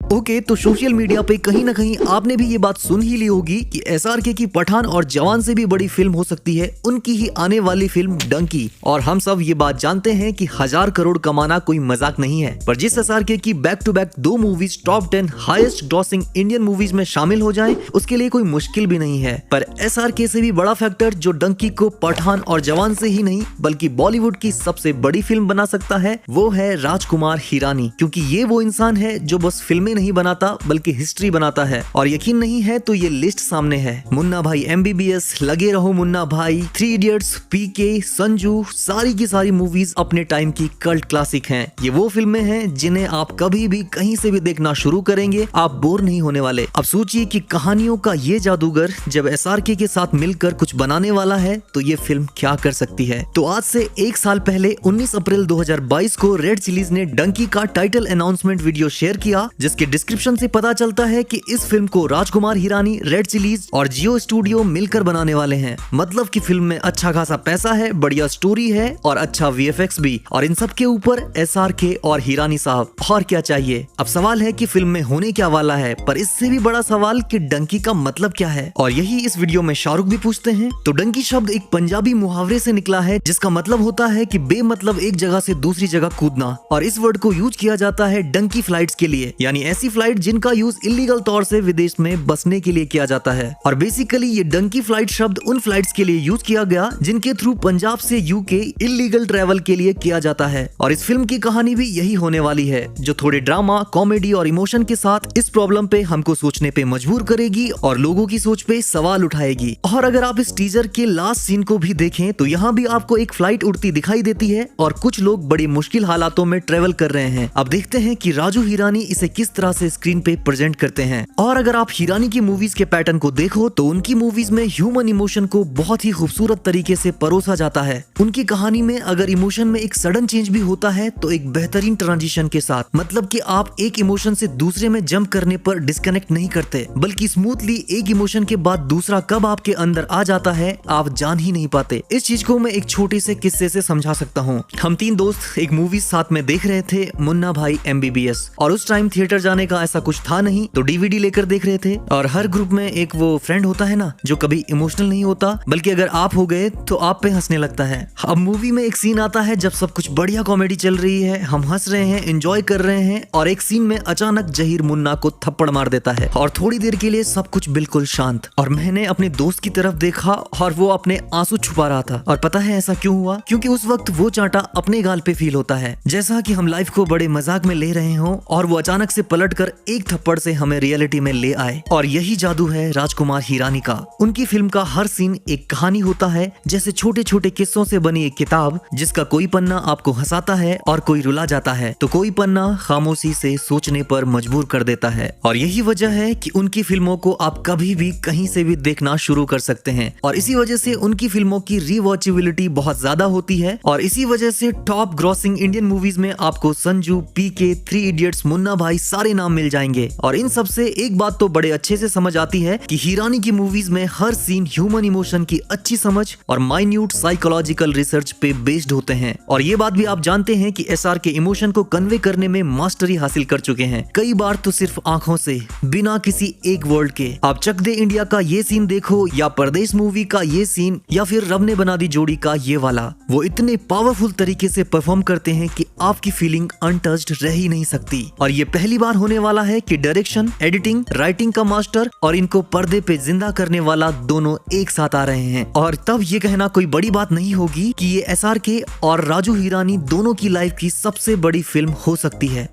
Okay, तो social media पे कहीं ना कहीं आपने भी ये बात सुन ही ली होगी कि एसआरके की पठान और जवान से भी बड़ी फिल्म हो सकती है उनकी ही आने वाली फिल्म डंकी। और हम सब ये बात जानते हैं कि 1000 करोड़ कमाना कोई मजाक नहीं है, पर जिस एसआरके की back to back 2 movies top 10 highest grossing Indian movies में शामिल हो जाएं, उसके लिए कोई मुश्किल भी नहीं है। पर एसआरके से भी बड़ा फैक्टर जो डंकी को पठान और जवान से ही नहीं बल्कि बॉलीवुड की सबसे बड़ी फिल्म बना सकता है, वो है राजकुमार हिरानी। क्योंकि ये वो इंसान है जो बस फिल्में नहीं बनाता बल्कि हिस्ट्री बनाता है। और यकीन नहीं है तो ये लिस्ट सामने है। मुन्ना भाई एमबीबीएस, लगे रहो मुन्ना भाई, 3 इडियट्स, पीके, संजू, सारी की सारी मूवीज अपने टाइम की कल्ट क्लासिक हैं। ये वो फिल्में हैं जिन्हें आप कभी भी कहीं से भी देखना शुरू करेंगे, आप बोर नहीं होने वाले। अब सोचिए कि कहानियों का ये जादूगर जब एसआरके के साथ मिलकर कुछ बनाने वाला है तो ये फिल्म क्या कर सकती है। तो आज से 1 साल पहले 19 अप्रैल 2022 को रेड चिलीज ने डंकी का टाइटल अनाउंसमेंट वीडियो शेयर किया, जिसके डिस्क्रिप्शन से पता चलता है कि इस फिल्म को राजकुमार हिरानी, रेड चिलीज और जियो स्टूडियो मिलकर बनाने वाले हैं। मतलब कि फिल्म में अच्छा खासा पैसा है, बढ़िया स्टोरी है और अच्छा वीएफएक्स भी, और इन सब के ऊपर एसआरके और हिरानी साहब। और क्या चाहिए। अब सवाल है कि फिल्म में होने क्या वाला है, पर इससे भी बड़ा सवाल कि डंकी का मतलब क्या है, और यही इस वीडियो में शाहरुख भी पूछते हैं। तो डंकी शब्द एक पंजाबी मुहावरे से निकला है जिसका मतलब होता है कि बेमतलब एक जगह से दूसरी जगह कूदना, और इस वर्ड को यूज किया जाता है डंकी फ्लाइट्स के लिए, यानी ऐसी फ्लाइट जिनका यूज इलीगल तौर से विदेश में बसने के लिए किया जाता है। और बेसिकली ये डंकी फ्लाइट शब्द उन फ्लाइट्स के लिए यूज किया गया जिनके थ्रू पंजाब से यूके इलीगल ट्रैवल के लिए किया जाता है। और इस फिल्म की कहानी भी यही होने वाली है, जो थोड़े ड्रामा, कॉमेडी और इमोशन के साथ इस प्रॉब्लम पे हमको सोचने पे मजबूर करेगी और लोगों की सोच पे सवाल उठाएगी। और अगर आप इस टीजर के लास्ट सीन को भी देखें तो यहाँ भी आपको एक फ्लाइट उड़ती दिखाई देती है और कुछ लोग बड़ी मुश्किल हालातों में ट्रेवल कर रहे हैं। अब देखते हैं कि राजू हिरानी इसे किस तरह से स्क्रीन पे प्रेजेंट करते हैं। और अगर आप हिरानी की मूवीज के पैटर्न को देखो तो उनकी मूवीज में ह्यूमन इमोशन को बहुत ही खूबसूरत तरीके से परोसा जाता है। उनकी कहानी में अगर इमोशन में एक सडन चेंज भी होता है तो एक बेहतरीन ट्रांजिशन के साथ, मतलब कि आप एक इमोशन से दूसरे में जंप करने पर डिस्कनेक्ट नहीं करते, बल्कि स्मूथली एक इमोशन के बाद दूसरा कब आपके अंदर आ जाता है आप जान ही नहीं पाते। इस चीज को मैं एक छोटे से किस्से से समझा सकता हूँ। हम 3 दोस्त एक मूवी साथ में देख रहे थे, मुन्ना भाई एमबीबीएस, और उस टाइम थिएटर जाने का ऐसा कुछ था नहीं, तो डीवीडी लेकर देख रहे थे। और हर ग्रुप में एक वो फ्रेंड होता है ना जो कभी इमोशनल नहीं होता, बल्कि अगर आप हो गए तो आप पे हंसने लगता है। अब मूवी में एक सीन आता है जब सब कुछ बढ़िया कॉमेडी चल रही है, हम हंस रहे हैं, एंजॉय कर रहे हैं, और एक सीन में अचानक जहीर मुन्ना को थप्पड़ मार देता है और थोड़ी देर के लिए सब कुछ बिल्कुल शांत। और मैंने अपने दोस्त की तरफ देखा और वो अपने आंसू छुपा रहा था। और पता है ऐसा क्यों हुआ? क्योंकि उस वक्त वो चांटा अपने गाल पे फील होता है, जैसा कि हम लाइफ को बड़े मजाक में ले रहे हो और वो अचानक से पलटकर एक थप्पड़ से हमें रियलिटी में ले आए। और यही जादू है राजकुमार हिरानी का। उनकी फिल्म का हर सीन एक कहानी होता है, जैसे छोटे छोटे किस्सों से बनी एक किताब जिसका कोई पन्ना आपको हंसाता है और कोई रुला जाता है, तो कोई पन्ना खामोशी से सोचने पर मजबूर कर देता है। और यही वजह है कि उनकी फिल्मों को आप कभी भी कहीं से भी देखना शुरू कर सकते हैं, और इसी वजह से उनकी फिल्मों की रीवॉचेबिलिटी बहुत ज्यादा होती है। और इसी वजह से टॉप ग्रॉसिंग इंडियन मूवीज में आपको संजू, पीके, 3 इडियट्स, मुन्ना भाई सारे नाम मिल जाएंगे। और इन सब से एक बात तो बड़े अच्छे से समझ आती है कि हिरानी की मूवीज में हर सीन ह्यूमन इमोशन की अच्छी समझ और माइन्यूट साइकोलॉजिकल रिसर्च पे बेस्ड होते हैं। और ये बात भी आप जानते हैं कि एसआरके इमोशन को कन्वे करने में मास्टरी हासिल कर चुके हैं, कई बार तो सिर्फ आंखों से, बिना किसी एक वर्ड के। आप चक दे इंडिया का ये सीन देखो, या परदेश मूवी का ये सीन, या फिर रब ने बना दी जोड़ी का ये वाला, वो इतने पावरफुल तरीके से परफॉर्म करते हैं कि आपकी फीलिंग अनटच्ड रह ही नहीं सकती। और ये पहली बार होने वाला है कि डायरेक्शन, एडिटिंग, राइटिंग का मास्टर और इनको पर्दे पे जिंदा करने वाला दोनों एक साथ आ रहे हैं। और तब ये कहना कोई बड़ी बात नहीं होगी कि ये एसआरके और राजू हिरानी दोनों की लाइफ की सबसे बड़ी फिल्म हो सकती है।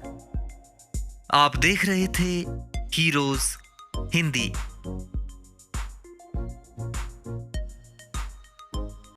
आप देख रहे थे हीरोज हिंदी।